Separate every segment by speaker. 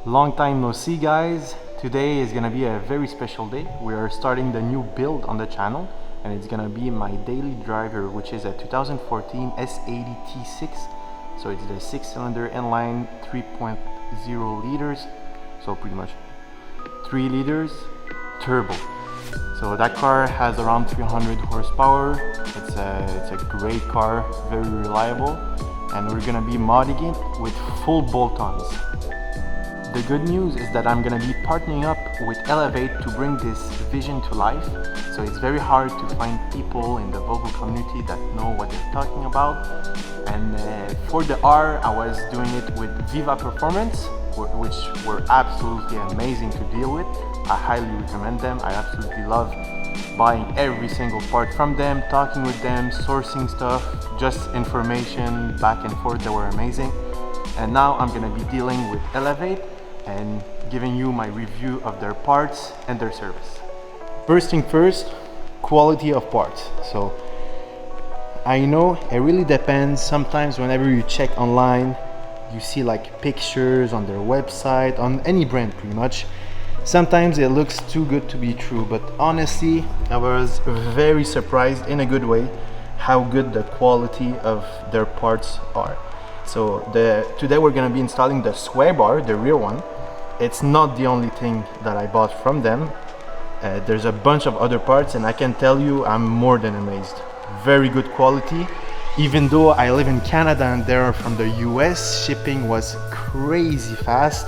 Speaker 1: Long time no see, guys. Today is gonna be a very special day. We are starting the new build on the channel, and it's gonna be my daily driver, which is a 2014 S80 T6. So it's the 6-cylinder inline 3.0 liters, so pretty much 3 liters turbo. So that car has around 300 horsepower. It's a great car, very reliable, and we're gonna be modding it with full bolt-ons. The good news is that I'm gonna be partnering up with Elevate to bring this vision to life. So it's very hard to find people in the VOLVO community that know what they're talking about. And for the R, I was doing it with Viva Performance, which were absolutely amazing to deal with. I highly recommend them. I absolutely love buying every single part from them, talking with them, sourcing stuff, just information back and forth. They were amazing. And now I'm gonna be dealing with Elevate and giving you my review of their parts and their service. First thing first, quality of parts. So I know it really depends. Sometimes whenever you check online, you see like pictures on their website, on any brand pretty much. Sometimes it looks too good to be true, but honestly, I was very surprised in a good way how good the quality of their parts are. So today we're gonna be installing the sway bar, the rear one. It's not the only thing that I bought from them. There's a bunch of other parts, and I can tell you I'm more than amazed. Very good quality. Even though I live in Canada and they're from the US, shipping was crazy fast.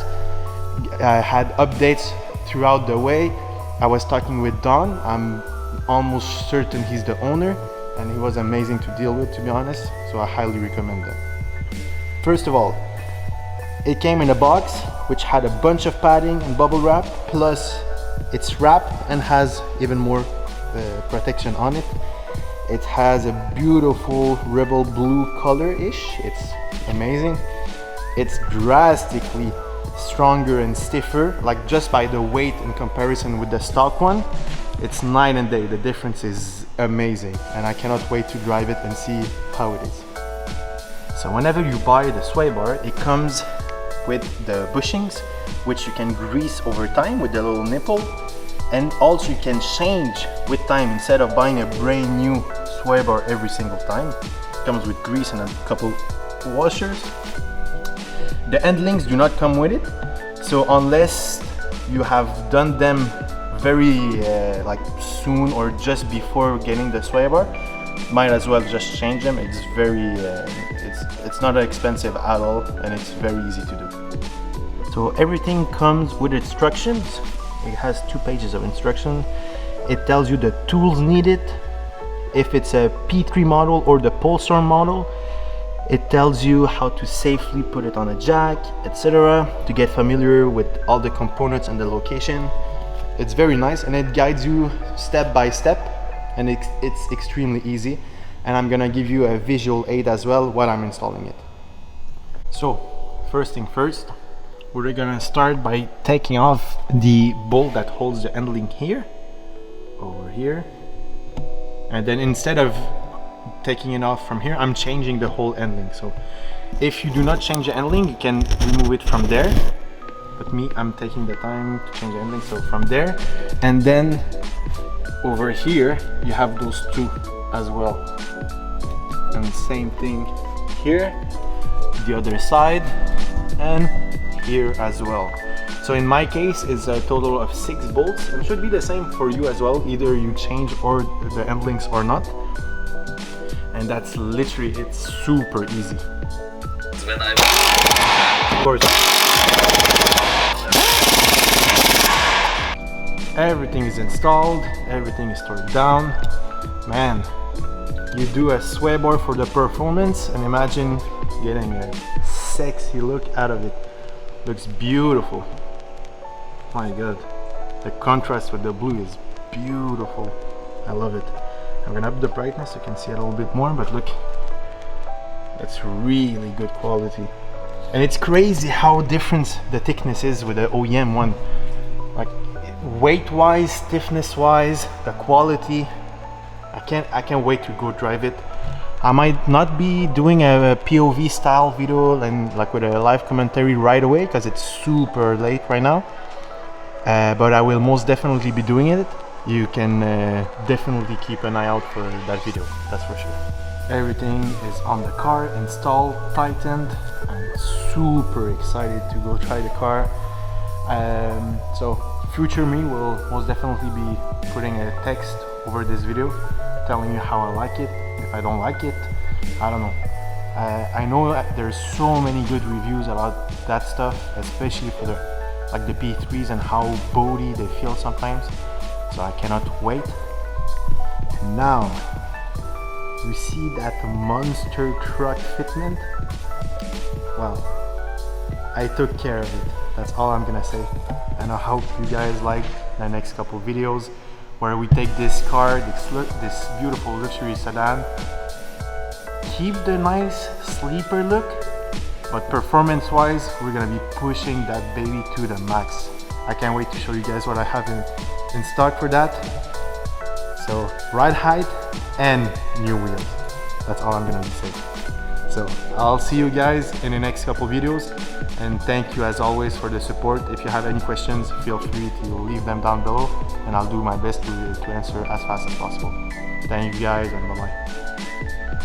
Speaker 1: I had updates throughout the way. I was talking with Don. I'm almost certain he's the owner, and he was amazing to deal with, to be honest. So I highly recommend them. First of all, it came in a box which had a bunch of padding and bubble wrap, plus it's wrapped and has even more protection on it. It has a beautiful rebel blue color-ish. It's amazing. It's drastically stronger and stiffer, like just by the weight in comparison with the stock one. It's night and day. The difference is amazing, and I cannot wait to drive it and see how it is. So whenever you buy the sway bar, it comes with the bushings, which you can grease over time with the little nipple, and also you can change with time. Instead of buying a brand new sway bar every single time, it comes with grease and a couple washers. The end links do not come with it, so unless you have done them very like soon or just before getting the sway bar, might as well just change them. It's very it's not expensive at all, and it's very easy to do. So everything comes with instructions. It has 2 pages of instruction. It tells you the tools needed. If it's a P3 model or the Polestar model, it tells you how to safely put it on a jack, etc., to get familiar with all the components and the location. It's very nice, and it guides you step by step, and it's extremely easy. And I'm gonna give you a visual aid as well while I'm installing it. So first thing first, we're gonna start by taking off the bolt that holds the end link here, over here, and then instead of taking it off from here, I'm changing the whole end link. So if you do not change the end link, you can remove it from there, but me, I'm taking the time to change the end link. So from there, and then over here you have those 2 as well, and same thing here, the other side, and here as well. So in my case, it's a total of 6 bolts, and it should be the same for you as well. Either you change or the end links or not, and that's literally, it's super easy. Of course, everything is installed, everything is stored down. Man, you do a sway bar for the performance, and imagine getting a sexy look out of it. Looks beautiful. My god, the contrast with the blue is beautiful. I love it. I'm gonna up the brightness so you can see it a little bit more, but look, it's really good quality. And it's crazy how different the thickness is with the OEM one. Like weight wise, stiffness wise, the quality, I can't wait to go drive it. I might not be doing a POV style video and like with a live commentary right away because it's super late right now, but I will most definitely be doing it. You can definitely keep an eye out for that video, that's for sure. Everything is on the car, installed, tightened. I'm super excited to go try the car. So future me will most definitely be putting a text over this video telling you how I like it. If I don't like it, I don't know. I know that there's so many good reviews about that stuff, especially for the P3s and how boaty they feel sometimes. So I cannot wait. Now, you see that monster truck fitment? Well, I took care of it. That's all I'm gonna say. And I hope you guys like the next couple videos where we take this car, this beautiful luxury sedan, keep the nice sleeper look, but performance-wise, we're gonna be pushing that baby to the max. I can't wait to show you guys what I have in stock for that. So ride height and new wheels. That's all I'm gonna say. So I'll see you guys in the next couple videos, and thank you as always for the support. If you have any questions, feel free to leave them down below and I'll do my best to answer as fast as possible. Thank you guys, and bye bye.